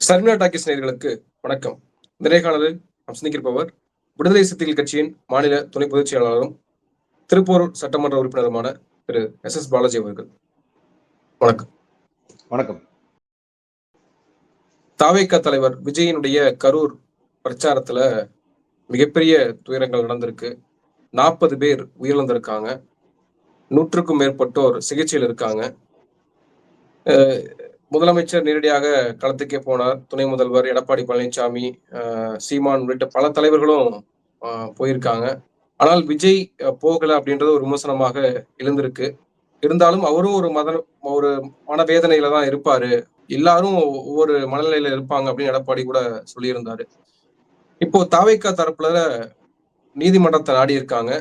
Sharmila talkies நேயர்களுக்கு வணக்கம். இந்த நேர்காணலில் நாம் சந்திக்கிருப்பவர் விடுதலை சிறுத்தைகள் கட்சியின் மாநில துணை பொதுச் செயலாளரும் திருப்பூர் சட்டமன்ற உறுப்பினருமான திரு எஸ் பாலாஜி அவர்கள். வணக்கம். வணக்கம். தாவேகா தலைவர் விஜயனுடைய கரூர் பிரச்சாரத்துல மிகப்பெரிய துயரங்கள் நடந்திருக்கு. 40 பேர் உயிரிழந்திருக்காங்க. 100க்கும் மேற்பட்டோர் சிகிச்சையில் இருக்காங்க. முதலமைச்சர் நேரடியாக களத்துக்கே போனார். துணை முதல்வர் எடப்பாடி பழனிசாமி, சீமான் உள்ளிட்ட பல தலைவர்களும் போயிருக்காங்க. ஆனால் விஜய் போகல அப்படின்றது ஒரு விமர்சனமாக எழுந்திருக்கு. இருந்தாலும் அவரும் ஒரு மனவேதனையில தான் இருப்பாரு. எல்லாரும் ஒவ்வொரு மனநிலையில இருப்பாங்க அப்படின்னு எடப்பாடி கூட சொல்லியிருந்தாரு. இப்போ தாவேகா தரப்புல நீதிமன்றத்தை நாடி இருக்காங்க.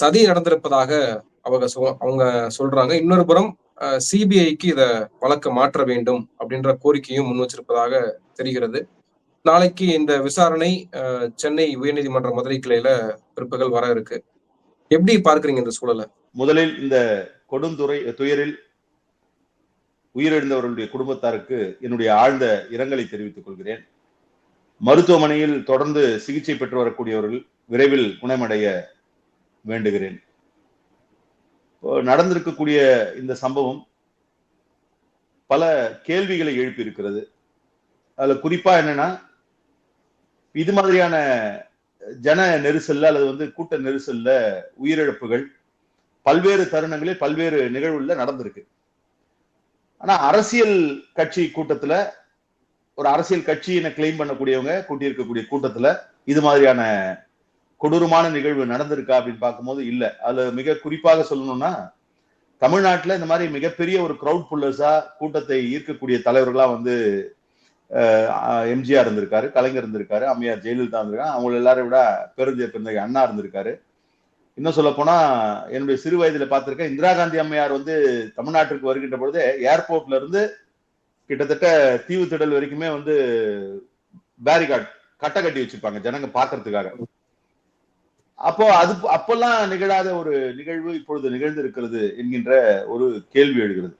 சதி நடந்திருப்பதாக அவங்க சொல்றாங்க. இன்னொரு புறம் சிபிஐக்கு இத வழக்க மாற்ற வேண்டும் அப்படின்ற கோரிக்கையும் முன் வச்சிருப்பதாக தெரிகிறது. நாளைக்கு இந்த விசாரணை சென்னை உயர்நீதிமன்ற மதுரை கிளையில பிற்பகல் வர இருக்கு. எப்படி பார்க்கறீங்க இந்த சூழலை? முதலில் இந்த துயரில் உயிரிழந்தவர்களுடைய குடும்பத்தாருக்கு என்னுடைய ஆழ்ந்த இரங்கலை தெரிவித்துக் கொள்கிறேன். மருத்துவமனையில் தொடர்ந்து சிகிச்சை பெற்று வரக்கூடியவர்கள் விரைவில் குணமடைய வேண்டுகிறேன். நடந்திருக்கக்கூடிய இந்த சம்பவம் பல கேள்விகளை எழுப்பி இருக்கிறது. அதுல குறிப்பா என்னன்னா, இது மாதிரியான ஜன நெரிசல்ல அல்லது கூட்ட நெரிசல்ல உயிரிழப்புகள் பல்வேறு தருணங்களில் பல்வேறு நிகழ்வுல நடந்திருக்கு. ஆனா அரசியல் கட்சி கூட்டத்துல, ஒரு அரசியல் கட்சியினை கிளைம் பண்ணக்கூடியவங்க கூட்டியிருக்கக்கூடிய கூட்டத்துல இது மாதிரியான கொடூரமான நிகழ்வு நடந்திருக்கா அப்படின்னு பார்க்கும்போது இல்ல. அதுல மிக குறிப்பாக சொல்லணும்னா, தமிழ்நாட்டுல இந்த மாதிரி மிகப்பெரிய ஒரு கிரௌட் புல்லர்ஸா கூட்டத்தை ஈர்க்கக்கூடிய தலைவர்களா எம்ஜிஆர் இருந்திருக்காரு, கலைஞர் இருந்திருக்காரு, அம்மையார் ஜெயலலிதா இருந்திருக்காங்க. அவங்க எல்லாரும் விட பெருந்தகை அண்ணா இருந்திருக்காரு. இன்னும் சொல்ல போனா, என்னுடைய சிறு வயதுல பார்த்திருக்கேன், இந்திரா காந்தி அம்மையார் தமிழ்நாட்டிற்கு வருகின்ற பொழுது ஏர்போர்ட்ல இருந்து கிட்டத்தட்ட தீவு திடல் வரைக்குமே பேரிகார்டு கட்ட கட்டி வச்சிருப்பாங்க ஜனங்க பாக்குறதுக்காக. அப்பெல்லாம் நிகழாத ஒரு நிகழ்வு இப்பொழுது நிகழ்ந்து இருக்கிறது என்கின்ற ஒரு கேள்வி எழுகிறது.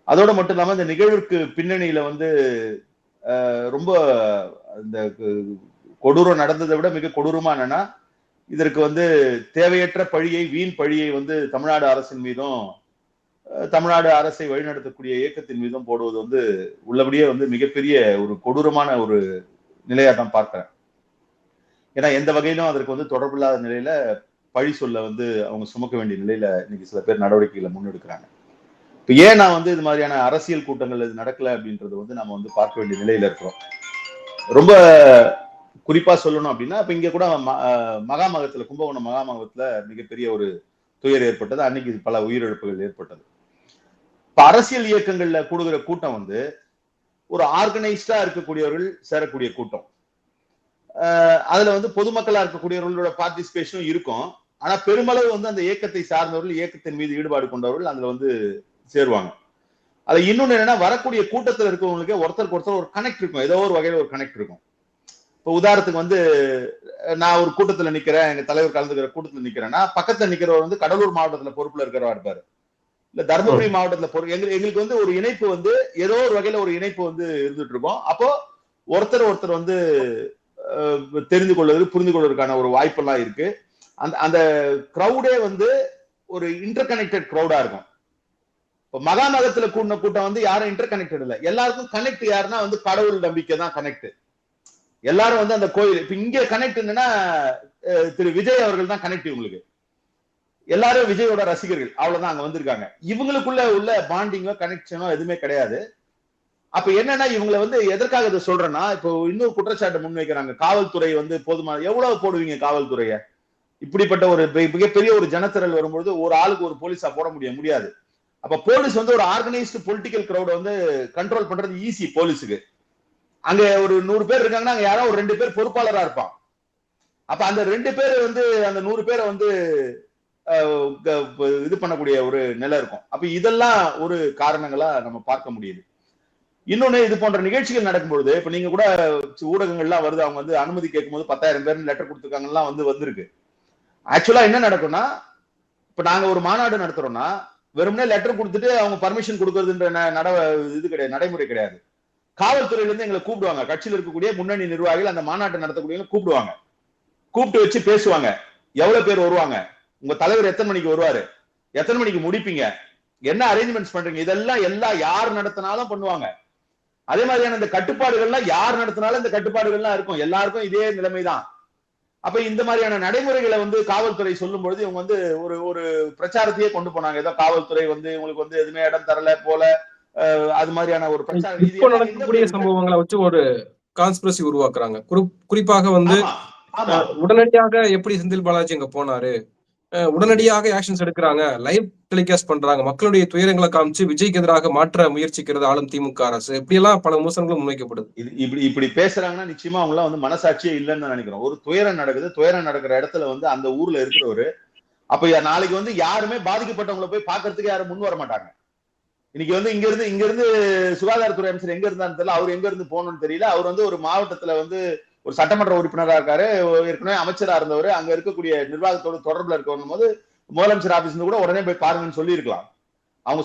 அதோட மட்டும் இல்லாம இந்த நிகழ்வுக்கு பின்னணியில ரொம்ப இந்த கொடூரம் நடந்ததை விட மிக கொடூரமா என்னன்னா, இதற்கு தேவையற்ற பழியை, வீண் பழியை தமிழ்நாடு அரசின் மீதும் தமிழ்நாடு அரசை வழிநடத்தக்கூடிய இயக்கத்தின் மீதும் போடுவது உள்ளபடியே மிகப்பெரிய ஒரு கொடூரமான ஒரு நிலையா தான் பார்க்கிறேன். ஏன்னா எந்த வகையிலும் அதற்கு தொடர்பு இல்லாத நிலையில பழி சொல்ல அவங்க சுமக்க வேண்டிய நிலையில இன்னைக்கு சில பேர் நடவடிக்கைகளை முன்னெடுக்கிறாங்க. இப்ப ஏன் நான் இது மாதிரியான அரசியல் கூட்டங்கள் இது நடக்கல அப்படின்றது நம்ம பார்க்க வேண்டிய நிலையில இருக்கிறோம். ரொம்ப குறிப்பா சொல்லணும் அப்படின்னா, இப்ப இங்க கூட மகாமகத்துல, கும்பகோணம் மகாமகத்துல மிகப்பெரிய ஒரு துயர் ஏற்பட்டது. அன்னைக்கு பல உயிரிழப்புகள் ஏற்பட்டது. இப்ப அரசியல் இயக்கங்கள்ல கூடுகிற கூட்டம் ஒரு ஆர்கனைஸ்டா இருக்கக்கூடியவர்கள் சேரக்கூடிய கூட்டம். அதுல பொதுமக்களா இருக்கக்கூடியவர்களோட பார்ட்டிசிபேஷனும் இருக்கும். ஆனா பெருமளவு அந்த இயக்கத்தை சார்ந்தவர்கள், இயக்கத்தின் மீது ஈடுபாடு கொண்டவர்கள் அதுல சேருவாங்க. அது இன்னொன்னு என்னன்னா, வரக்கூடிய கூட்டத்துல இருக்கவங்களுக்கு ஒருத்தருக்கு ஒருத்தர் ஒரு கனெக்ட் இருக்கும். ஏதோ ஒரு வகையில ஒரு கனெக்ட் இருக்கும். இப்ப உதாரணத்துக்கு நான் ஒரு கூட்டத்துல நிக்கிறேன், எங்க தலைவர் கலந்துக்கிற கூட்டத்துல நிக்கிறேன்னா, பக்கத்துல நிக்கிறவர் கடலூர் மாவட்டத்துல பொறுப்புல இருக்கிறவா இருப்பாரு, இல்ல தர்மபுரி மாவட்டத்துல எங்களுக்கு ஒரு இணைப்பு ஏதோ ஒரு வகையில ஒரு இணைப்பு இருந்துட்டு இருக்கோம். அப்போ ஒருத்தர் தெரிந்து கொள்வது, புரிந்து கொள்வதற்கான ஒரு வாய்ப்பெல்லாம் இருக்கு. அந்த கிரௌடே ஒரு இன்டர் கனெக்டட் கிரௌடா இருக்கும். இப்ப மகாமகத்துல கூடின கூட்டம் யாரும் இன்டர் கனெக்டட் இல்ல. எல்லாருக்கும் கனெக்ட் யாருன்னா கடவுள் நம்பிக்கை தான் கனெக்ட். எல்லாரும் அந்த கோயில், இப்ப இங்க கனெக்ட் என்னன்னா திரு விஜய் அவர்கள் தான் கனெக்ட். இவங்களுக்கு எல்லாரும் விஜயோட ரசிகர்கள், அவ்வளவுதான் அங்க வந்திருக்காங்க. இவங்களுக்குள்ள உள்ள பாண்டிங்கோ கனெக்ஷனோ எதுவுமே கிடையாது. அப்ப என்னன்னா, இவங்களை எதற்காக இதை சொல்றேன்னா, இப்போ இன்னொரு குற்றச்சாட்டு முன்வைக்கிறாங்க, காவல்துறை போதுமான. எவ்வளவு போடுவீங்க காவல்துறைய? இப்படிப்பட்ட ஒரு மிகப்பெரிய ஒரு ஜனத்திரல் வரும்போது ஒரு ஆளுக்கு ஒரு போலீஸா போட முடியாது. அப்ப போலீஸ் ஒரு ஆர்கனைஸ்டு பொலிட்டிக்கல் கிரௌட கண்ட்ரோல் பண்றது ஈஸி போலீஸுக்கு. அங்க ஒரு 100 பேர் இருக்காங்கன்னா, அங்க யாரோ ஒரு 2 பேர் பொறுப்பாளரா இருப்பான். அப்ப அந்த 2 பேர் அந்த 100 பேரை இது பண்ணக்கூடிய ஒரு நிலை இருக்கும். அப்ப இதெல்லாம் ஒரு காரணங்களா நம்ம பார்க்க முடியுது. இன்னொன்னு, இது போன்ற நிகழ்ச்சிகள் நடக்கும்பொழுது, இப்ப நீங்க கூட ஊடகங்கள்லாம் வருது, அவங்க அனுமதி கேட்கும்போது 10,000 பேர் லெட்டர் கொடுத்துருக்காங்கலாம் வந்திருக்கு. ஆக்சுவலா என்ன நடக்கும்னா, இப்ப நாங்க ஒரு மாநாடு நடத்துறோம்னா வெறுமனே லெட்டர் கொடுத்துட்டு அவங்க பர்மிஷன் கொடுக்கறதுன்ற இது கிடையாது, நடைமுறை கிடையாது. காவல்துறையில இருந்து எங்களை கூப்பிடுவாங்க, கட்சியில் இருக்கக்கூடிய முன்னணி நிர்வாகிகள் அந்த மாநாட்டை நடத்தக்கூடிய கூப்பிடுவாங்க, கூப்பிட்டு வச்சு பேசுவாங்க. எவ்வளவு பேர் வருவாங்க, உங்க தலைவர் எத்தனை மணிக்கு வருவாரு, எத்தனை மணிக்கு முடிப்பீங்க, என்ன அரேஞ்ச்மெண்ட்ஸ் பண்றீங்க, இதெல்லாம் யார் நடத்தினாலும் பண்ணுவாங்க. அதே மாதிரியான இந்த கட்டுப்பாடுகள்லாம் யார் நடத்தினாலும் இந்த கட்டுப்பாடுகள்லாம் இருக்கும், எல்லாருக்கும் இதே நிலைமைதான். அப்ப இந்த மாதிரியான நடைமுறைகளை காவல்துறை சொல்லும் பொழுது இவங்க ஒரு ஒரு பிரச்சாரத்தையே கொண்டு போனாங்க. ஏதோ காவல்துறை உங்களுக்கு எதுவுமே இடம் தரல போல, அது மாதிரியான ஒரு பிரச்சாரம். இப்போ நடக்கக்கூடிய சம்பவங்களை வச்சு ஒரு கான்ஸ்பிரசி உருவாக்குறாங்க. குறிப்பாக உடனடியாக எப்படி செந்தில் பாலாஜி அங்க போனாரு, உடனடியாக ஆக்ஷன்ஸ் எடுக்கிறாங்க, லைவ் டெலிகாஸ்ட் பண்றாங்க, மக்களுடைய துயரங்களை காமிச்சு விஜய்க்கு எதிராக மாற்ற முயற்சிக்கிறது ஆளும் திமுக அரசு, இப்படி எல்லாம் பல விமர்சனங்களும் முன்வைக்கப்படுது. இப்படி பேசுறாங்கன்னா நிச்சயமா அவங்க எல்லாம் மனசாட்சியே இல்லைன்னு நினைக்கிறோம். ஒரு துயரம் நடக்குது, துயரம் நடக்கிற இடத்துல அந்த ஊர்ல இருக்கிறவரு அப்ப நாளைக்கு யாருமே பாதிக்கப்பட்டவங்களை போய் பாக்குறதுக்கு யாரும் முன் வர மாட்டாங்க. இன்னைக்கு இங்க இருந்து சுகாதாரத்துறை அமைச்சர் எங்க இருந்தான்னு தெரியல, அவர் எங்க இருந்து போகணும்னு தெரியல. அவர் ஒரு மாவட்டத்துல ஒரு சட்டமன்ற உறுப்பினரா இருக்காரு, ஏற்கனவே அமைச்சரா இருந்தவர், அங்க இருக்கக்கூடிய நிர்வாகத்தோடு தொடர்புல இருக்கணும் போது முதலமைச்சர் ஆபீஸ் கூட உடனே போய் பாருங்கன்னு சொல்லி இருக்கலாம். அவங்க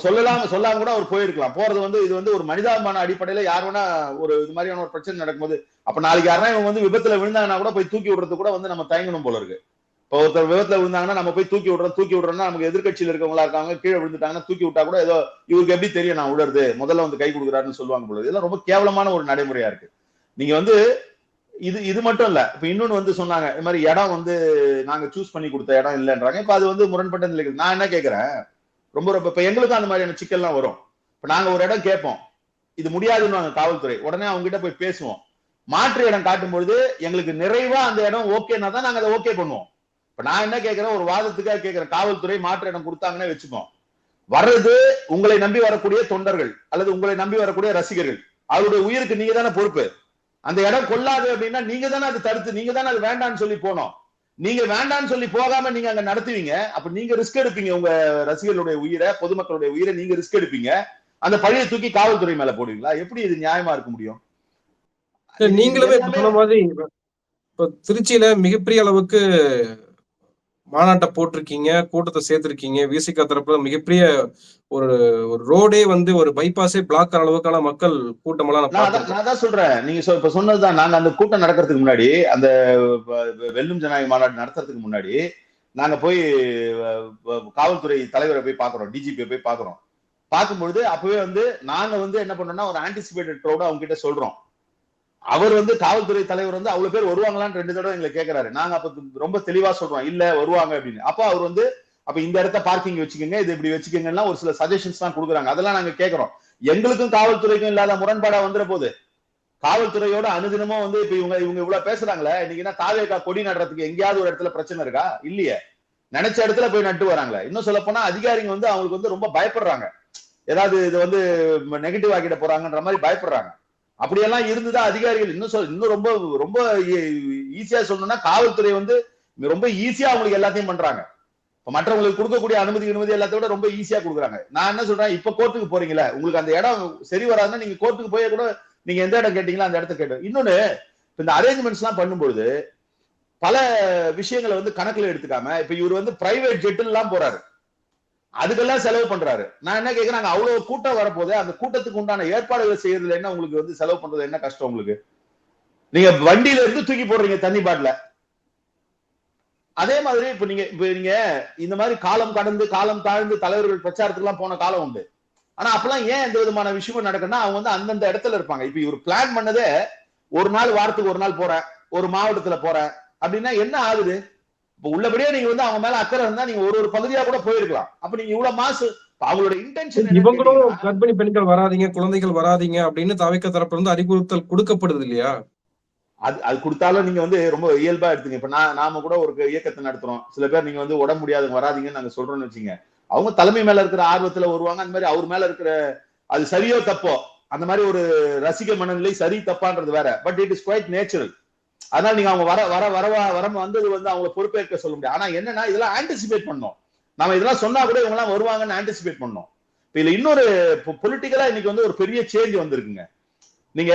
சொல்லாம கூட அவர் போயிருக்கலாம். போறது இது ஒரு மனிதாபிமான அடிப்படையில யார் வேணா ஒரு இது மாதிரியான ஒரு பிரச்சனை நடக்கும்போது, அப்ப நாளைக்கு யாருன்னா இவங்க விபத்துல விழுந்தாங்கன்னா கூட போய் தூக்கி விடுறது கூட நம்ம தயங்கணும் போல இருக்கு. இப்போ ஒருத்தர் விபத்துல விழுந்தாங்கன்னா நம்ம போய் தூக்கி விடுறோம்னா நமக்கு எதிர்கட்சியில் இருக்கவங்களா இருக்காங்க, கீழே விழுந்துட்டாங்கன்னா தூக்கி விட்டா கூட ஏதோ இவருக்கு எப்படி தெரியும் நான் விடுறது, முதல்ல கை கொடுக்குறாருன்னு சொல்லுவாங்க போல. இதெல்லாம் ரொம்ப கேவலமான ஒரு நடைமுறையா இருக்கு. நீங்க இது மட்டும் இல்ல, இப்ப இன்னொன்னு சொன்னாங்க, இது மாதிரி இடம் நாங்க சூஸ் பண்ணி கொடுத்த இடம் இல்லைன்றாங்க. இப்ப அது முரண்பட்ட நிலைக்கு. நான் என்ன கேட்கிறேன், ரொம்ப இப்ப எங்களுக்கும் அந்த மாதிரியான சிக்கல்லாம் வரும். இப்ப நாங்க ஒரு இடம் கேட்போம், இது முடியாதுன்னு காவல்துறை, உடனே அவங்க கிட்ட போய் பேசுவோம். மாற்று இடம் காட்டும் பொழுது எங்களுக்கு நிறைவா அந்த இடம் ஓகேன்னா தான் நாங்க அதை ஓகே பண்ணுவோம். இப்ப நான் என்ன கேட்கிறேன், ஒரு வாதத்துக்காக கேட்கிறேன், காவல்துறை மாற்று இடம் கொடுத்தாங்கன்னு வச்சுப்போம், வர்றது உங்களை நம்பி வரக்கூடிய தொண்டர்கள் அல்லது உங்களை நம்பி வரக்கூடிய ரசிகர்கள், அவருடைய உயிருக்கு நீங்க தானே பொறுப்பு. அந்த இடம் கொள்ளாது அப்படின்னா நீங்க தானே அதை தடுத்து, நீங்க தானே அது வேண்டான்னு சொல்லி போனோம். நீங்க வேண்டான்னு சொல்லி போகாம நீங்க அங்க நடத்துவீங்க, அப்ப நீங்க ரிஸ்க் எடுப்பீங்க, உங்க ரசிகர்களுடைய உயிரை, பொதுமக்களுடைய உயிரை நீங்க ரிஸ்க் எடுப்பீங்க. அந்த பழியை தூக்கி காவல்துறை மேல போடுவீங்களா? எப்படி இது நியாயமா இருக்க முடியும்? நீங்களுமே சொன்ன மாதிரி இப்ப திருச்சியில மிகப்பெரிய அளவுக்கு மாநாட்டை போட்டிருக்கீங்க, கூட்டத்தை சேர்த்திருக்கீங்க, விசிக தரப்புல மிகப்பெரிய ஒரு ரோடே ஒரு பைபாஸே பிளாக் அளவுக்கான மக்கள் கூட்டம் எல்லாம் நான் தான் சொல்றேன். நீங்க இப்ப சொன்னதுதான், நாங்க அந்த கூட்டம் நடக்கிறதுக்கு முன்னாடி, அந்த வெல்லும் ஜனநாயக மாநாடு நடத்துறதுக்கு முன்னாடி நாங்க போய் காவல்துறை தலைவரை போய் பாக்குறோம், டிஜிபி போய் பாக்குறோம். பார்க்கும்பொழுது அப்பவே நாங்க என்ன பண்ணோம்னா ஒரு ஆன்டிசிபேட்டட் க்ரௌட அவங்க கிட்ட சொல்றோம். அவர் காவல்துறை தலைவர் அவ்வளவு பேர் வருவாங்களான்னு 2 தடவை எங்களை கேட்கிறாரு. நாங்க அப்ப ரொம்ப தெளிவா சொல்றோம், இல்ல வருவாங்க அப்படின்னு. அப்ப அவர் அப்ப இந்த இடத்த பார்க்கிங் வச்சுக்கோங்க, இது இப்படி வச்சுக்கோங்கன்னா ஒரு சில சஜஷன்ஸ் எல்லாம் கொடுக்குறாங்க. அதெல்லாம் நாங்க கேட்கிறோம். எங்களுக்கும் காவல்துறைக்கும் இல்லாத முரண்பாடா வந்துற போது, காவல்துறையோட அனுதினமும் இப்ப இவங்க இவ்வளவு பேசுறாங்களே, இன்னைக்கு என்ன தாவேகா கொடி நடுறதுக்கு எங்கேயாவது ஒரு இடத்துல பிரச்சனை இருக்கா? இல்லையே, நினைச்ச இடத்துல போய் நட்டு வராங்களே. இன்னும் சொல்ல போனா அதிகாரிங்க அவங்களுக்கு ரொம்ப பயப்படுறாங்க, ஏதாவது இது நெகட்டிவ் ஆக்கிட போறாங்கன்ற மாதிரி பயப்படுறாங்க. அப்படியெல்லாம் இருந்துதான் அதிகாரிகள் இன்னும் ரொம்ப ரொம்ப ஈஸியா சொல்லணும்னா காவல்துறை ரொம்ப ஈஸியா அவங்களுக்கு எல்லாத்தையும் பண்றாங்க. மற்றவங்களுக்கு கொடுக்கக்கூடிய அனுமதி எல்லாத்தையும் விட ரொம்ப ஈஸியா கொடுக்குறாங்க. நான் என்ன சொல்றேன், இப்ப கோர்ட்டுக்கு போறீங்களா, உங்களுக்கு அந்த இடம் சரி வராதுன்னா நீங்க கோர்ட்டுக்கு போய் கூட நீங்க எந்த இடம் கேட்டீங்களா அந்த இடத்த கேட்டு. இன்னொன்னு, இந்த அரேஞ்ச்மெண்ட்ஸ் எல்லாம் பண்ணும்பொழுது பல விஷயங்களை கணக்குல எடுத்துக்காம, இப்ப இவர் பிரைவேட் ஜெட் எல்லாம் போறாரு, அதுக்கெல்லாம் செலவு பண்றாரு. நான் என்ன கேட்கிறேன், அவ்வளவு கூட்டம் வரப்போது அந்த கூட்டத்துக்கு உண்டான ஏற்பாடுகளை செய்யறதுல என்ன உங்களுக்கு செலவு பண்றது என்ன கஷ்டம் உங்களுக்கு? நீங்க வண்டியில இருந்து தூக்கி போடுறீங்க தண்ணி பாட்டில. அதே மாதிரி இப்ப நீங்க இந்த மாதிரி காலம் கடந்து காலம் தாழ்ந்து தலைவர்கள் பிரச்சாரத்துக்கு எல்லாம் போன காலம் உண்டு. ஆனா அப்பெல்லாம் ஏன் எந்த விதமான விஷயமும் நடக்குன்னா அவங்க அந்தந்த இடத்துல இருப்பாங்க. இப்ப இவர் பிளான் பண்ணதே ஒரு நாள், வாரத்துக்கு ஒரு நாள் போறேன், ஒரு மாவட்டத்துல போறேன் அப்படின்னா என்ன ஆகுது? இப்ப உள்ளபடியே நீங்க அவங்க மேல அக்கறை இருந்தா நீங்க ஒரு பகுதியா கூட போயிருக்கலாம். அப்ப நீங்க இவ்வளவு மாசு, அவங்களோட இன்டென்ஷன். இவங்களும் கர்ப்பிணி பெண்கள் வராதீங்க, குழந்தைகள் வராதீங்க அப்படின்னு தவிக்க தரப்புல இருந்து அறிவுறுத்தல் கொடுக்கப்படுது இல்லையா? அது கொடுத்தாலும் நீங்க ரொம்ப இயல்பா எடுத்துங்க. இப்ப நாம கூட ஒரு இயக்கத்தை நடத்துறோம், சில பேர் நீங்க உடம்பு முடியாதவங்க வராதீங்கன்னு நாங்க சொல்றோம்னு வச்சுங்க, அவங்க தலைமை மேல இருக்கிற ஆர்வத்துல வருவாங்க. அந்த மாதிரி அவர் மேல இருக்கிற அது சரியோ தப்போ, அந்த மாதிரி ஒரு ரசிக மனநிலை சரி தப்பான்றது வேற. But it is quite natural. அதனால நீங்க அவங்க வர வந்தது அவங்க பொறுப்பேற்க சொல்ல முடியாது. ஆனா என்னன்னா, இதெல்லாம் ஆன்டிசிபேட் பண்ணோம். நம்ம இதெல்லாம் சொன்னா கூட இவங்க எல்லாம் வருவாங்கன்னு ஆன்டிசிபேட் பண்ணோம். இதுல இன்னொரு பொலிட்டிக்கலா இன்னைக்கு ஒரு பெரிய சேஞ்ச் வந்திருக்குங்க. நீங்க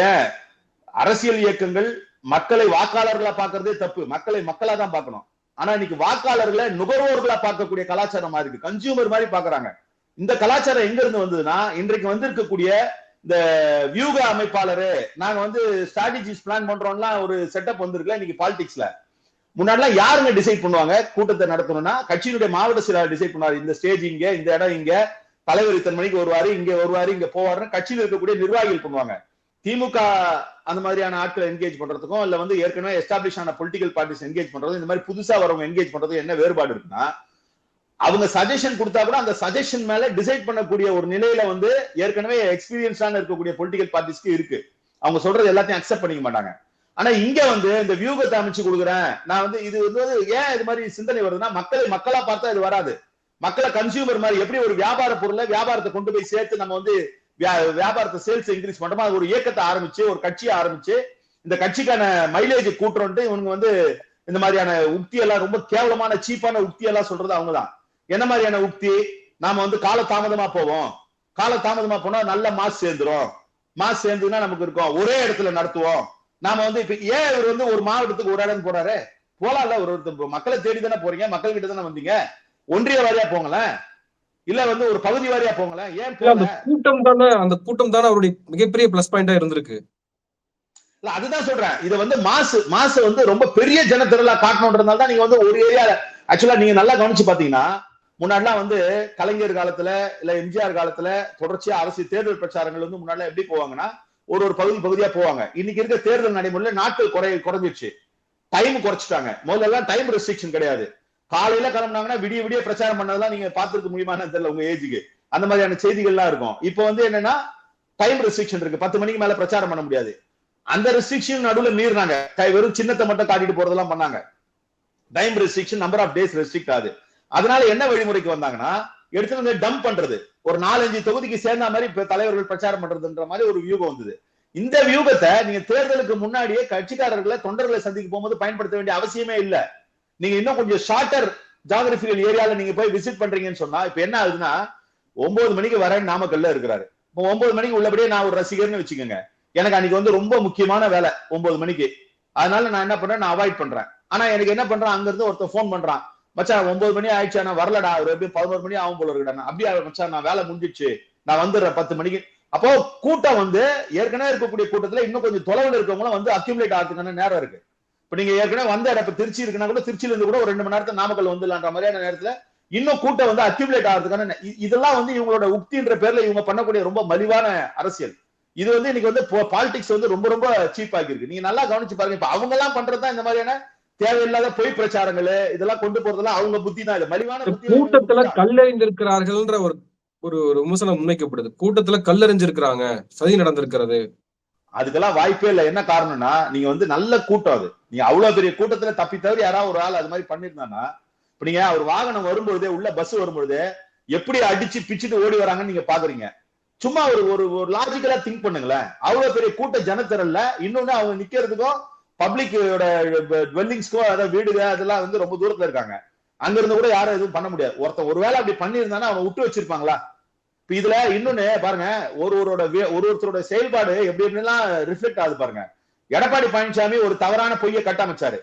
அரசியல் இயக்கங்கள் மக்களை வாக்காளர்களா பாக்குறதே தப்பு, மக்களை மக்களா தான் பார்க்கணும். ஆனா இன்னைக்கு வாக்காளர்களை நுகர்வோர்களா பார்க்கக்கூடிய கலாச்சாரம் மாதிரி இருக்கு, கன்சியூமர் மாதிரி பாக்குறாங்க. இந்த கலாச்சாரம் எங்க இருந்து வந்ததுன்னா, இன்றைக்கு வந்திருக்கக்கூடிய இந்த வியூக அமைப்பாளரு நாங்க வந்து ஸ்ட்ராட்டஜிஸ் பிளான் பண்றோம்லாம் ஒரு செட்டப் வந்திருக்குல இன்னைக்கு பாலிடிக்ஸ்ல. முன்னாடிலாம் யாருங்க டிசைட் பண்ணுவாங்க கூட்டத்தை நடத்தணும்னா? கட்சியினுடைய மாவட்ட செயலாளர் டிசைட் பண்ணுவாரு. இந்த ஸ்டேஜ் இங்க, இந்த இடம் இங்க, தலைவர் இத்தனை மணிக்கு வருவாரு, இங்க வருவாரு, இங்க போவாருன்னு கட்சியில் இருக்கக்கூடிய நிர்வாகிகள் பண்ணுவாங்க. திமுக அந்த மாதிரியான ஆட்களை என்கேஜ் பண்றதுக்கும் இல்ல வந்து ஏற்கனவே எஸ்டாப்ளிஷ் ஆன பொலிட்டிக்கல் பார்ட்டிஸ் என்கேஜ் பண்றதும் இந்த மாதிரி புதுசா வரவங்க என்கேஜ் பண்றது என்ன வேறுபாடு இருக்குன்னா, அவங்க சஜஷன் கொடுத்தா கூட அந்த சஜஷன் மேல டிசைட் பண்ணக்கூடிய ஒரு நிலையில வந்து ஏற்கனவே எக்ஸ்பீரியன்ஸான இருக்கக்கூடிய பொலிட்டிக்கல் பார்ட்டிஸ்க்கு இருக்கு. அவங்க சொல்றது எல்லாத்தையும் அக்செப்ட் பண்ணிக்க மாட்டாங்க. ஆனா இங்க வந்து இந்த வியூகத்தை அமைச்சு கொடுக்குறேன் நான் வந்து இது வந்து ஏன் இது மாதிரி சிந்தனை வருதுன்னா, மக்களா பார்த்தா இது வராது. மக்களை கன்சியூமர் மாதிரி எப்படி ஒரு வியாபார பொருளை வியாபாரத்தை கொண்டு போய் சேர்த்து நம்ம வந்து வியாபாரத்தை சேல்ஸ் இன்க்ரீஸ் பண்றோமா, அது ஒரு இயக்கத்தை ஆரம்பிச்சு ஒரு கட்சியை ஆரம்பிச்சு இந்த கட்சிக்கான மைலேஜ் கூட்டுறோன்ட்டு இவங்க வந்து இந்த மாதிரியான உக்தி எல்லாம் ரொம்ப கேவலமான சீப்பான உக்தி எல்லாம் சொல்றது அவங்கதான். என்ன மாதிரியான உக்தி? நாம வந்து கால தாமதமா போவோம், கால தாமதமா போனா நல்ல மாஸ் சேர்ந்துரும், மாஸ் சேர்ந்துன்னா நமக்கு இருக்கும், ஒரே இடத்துல நடத்துவோம். நாம வந்து இப்ப ஏன் இவர் வந்து ஒரு மாவட்டத்துக்கு ஒரு இடம் போறாரு? போலாம்ல, ஒரு மக்களை தேடி தானே போறீங்க, மக்கள் கிட்ட தானே வந்தீங்க, ஒன்றிய வாரியா போங்களேன், இல்ல வந்து ஒரு பகுதி வாரியா போங்களேன். ஏன் அந்த கூட்டம் தானே அவருடைய மிகப்பெரிய பிளஸ் பாயிண்டா இருந்திருக்கு. இல்ல அதுதான் சொல்றேன். இத வந்து மாசு வந்து ரொம்ப பெரிய ஜனத்திரளா காட்டணும்ன்றதுனால தான் நீங்க வந்து ஒரு ஏரியா ஆக்சுவலா நீங்க நல்லா கவனிச்சு பாத்தீங்கன்னா, முன்னாடிலாம் வந்து கலைஞர் காலத்துல இல்ல எம்ஜிஆர் காலத்துல தொடர்ச்சியா அரசியல் தேர்தல் பிரச்சாரங்கள் வந்து முன்னாடி எப்படி போவாங்கன்னா ஒரு பகுதியா போவாங்க. இன்னைக்கு இருக்க தேர்தல் நடைமுறையில நாட்கள் குறைஞ்சிருச்சு, டைம் குறைச்சிட்டாங்க. முதல்ல எல்லாம் டைம் ரெஸ்ட்ரிக்ஷன் கிடையாது. காலையில கிளம்புனாங்கன்னா விடிய விடிய பிரச்சாரம் பண்ணதெல்லாம் நீங்க பாத்துருக்க முடியுமான்னு தெரியல உங்க ஏஜுக்கு. அந்த மாதிரியான செய்திகள்லாம் இருக்கும். இப்போ வந்து என்னன்னா டைம் ரெஸ்ட்ரிக்ஷன் இருக்கு, 10 மணிக்கு மேல பிரச்சாரம் பண்ண முடியாது. அந்த ரெஸ்ட்ரிக்ஷன் நடுவில் மீறினாங்க, வெறும் சின்னத்தை மட்டும் காட்டிட்டு போறதெல்லாம் பண்ணாங்க. Time restriction, number of days restrict ஆகுது. அதனால என்ன வழிமுறைக்கு வந்தாங்கன்னா எடுத்து வந்து டம்ப் பண்றது, ஒரு 4-5 தொகுதிக்கு சேர்ந்த மாதிரி தலைவர்கள் பிரச்சாரம் பண்றதுன்ற மாதிரி ஒரு வியூகம் வந்தது. இந்த வியூகத்தை நீங்க தேர்தலுக்கு முன்னாடியே கட்சிக்காரர்களை தொண்டர்களை சந்திக்க போகும்போது பயன்படுத்த வேண்டிய அவசியமே இல்ல. நீங்க இன்னும் கொஞ்சம் ஷார்ட்டர் ஜியோகிராபிக்கல் ஏரியால நீங்க போய் விசிட் பண்றீங்கன்னு சொன்னா இப்ப என்ன ஆகுதுன்னா 9 மணிக்கு வரேன் நாமக்கல்ல இருக்கிறாரு. இப்போ 9 மணிக்கு உள்ளபடியே நான் ஒரு ரசிகர்னு வச்சுக்கோங்க, எனக்கு அன்னைக்கு வந்து ரொம்ப முக்கியமான வேலை 9 மணிக்கு, அதனால நான் என்ன பண்றேன், நான் அவாய்ட் பண்றேன். ஆனா எனக்கு என்ன பண்றான், அங்க இருந்து ஒருத்தர் போன் பண்றான், மச்சான் 9 மணி ஆயிடுச்சா, நான் வரலடா, ஒரு எப்படி 11 மணி ஆகும் போல இருக்கடா, அப்படியே மச்சான் நான் வேலை முடிஞ்சிடுச்சு நான் வந்துடுறேன் 10 மணிக்கு. அப்போ கூட்டம் வந்து ஏற்கனவே இருக்கக்கூடிய கூட்டத்துல இன்னும் கொஞ்சம் தொலைவில் இருக்கவங்களும் வந்து அக்யூமுலேட் ஆகிறதுக்கான நேரம் இருக்கு. இப்ப நீங்க ஏற்கனவே வந்த இடம் இப்ப திருச்சி இருக்குன்னா கூட திருச்சியில இருந்து கூட ஒரு 2 மணி நேரத்துல நாமக்கல் வந்துடலான்ற மாதிரியான நேரத்துல இன்னும் கூட்டம் வந்து அக்யூமுலேட் ஆகிறதுக்கான இதெல்லாம் வந்து இவங்களோட உக்தின்ற பேர்ல இவங்க பண்ணக்கூடிய ரொம்ப மலிவான அரசியல். இது வந்து இன்னைக்கு வந்து பாலிடிக்ஸ் வந்து ரொம்ப ரொம்ப சீப் ஆகிருக்கு. நீங்க நல்லா கவனிச்சு பாருங்க, இப்ப அவங்க எல்லாம் பண்றதுதான் இந்த மாதிரியான தேவையில்லாத பொய் பிரச்சாரங்கள் இதெல்லாம் கொண்டு போறதெல்லாம் அவங்க புத்தி தான். இது மலிவான புத்தி. கூட்டத்துல கல்லறிந்திருக்கிறார்கள்ன்ற ஒரு ஒரு விமர்சனம் முன்வைக்கப்படுது. கூட்டத்துல கல்லறிஞ்சிருக்கிறாங்க, சதி நடந்திருக்கிறது. அதுக்கெல்லாம் வாய்ப்பே இல்லை. என்ன காரணம்னா நீங்க வந்து நல்ல கூட்டம், அது நீங்க அவ்வளவு பெரிய கூட்டத்துல தப்பி தவறி யாராவது ஒரு ஆள் அது மாதிரி பண்ணிருந்தாங்கன்னா, இப்ப நீங்க ஒரு வாகனம் வரும்பொழுதே உள்ள பஸ் வரும்பொழுதே எப்படி அடிச்சு பிச்சுட்டு ஓடி வராங்கன்னு நீங்க பாக்குறீங்க. சும்மா ஒரு லாஜிக்கலா திங்க் பண்ணுங்களேன். அவ்வளவு பெரிய கூட்ட ஜனத்திரல்ல இன்னொன்னு அவங்க நிக்கிறதுக்கும் பப்ளிக்கோட டுவெல்லிங்ஸ்க்கோ அதாவது வீடுக அதெல்லாம் வந்து ரொம்ப தூரத்துல இருக்காங்க. அங்க இருந்து கூட யாரும் எதுவும் பண்ண முடியாது. ஒருவேளை அப்படி பண்ணியிருந்தானா அவன் விட்டு வச்சிருப்பாங்களா? இப்ப இதுல இன்னொன்னு பாருங்க, ஒருத்தரோட செயல்பாடு எப்படி எப்படிலாம் ரிஃப்ளெக்ட் ஆகுது பாருங்க. எடப்பாடி பழனிசாமி ஒரு தவறான பொய்யை கட்டமைச்சாரு,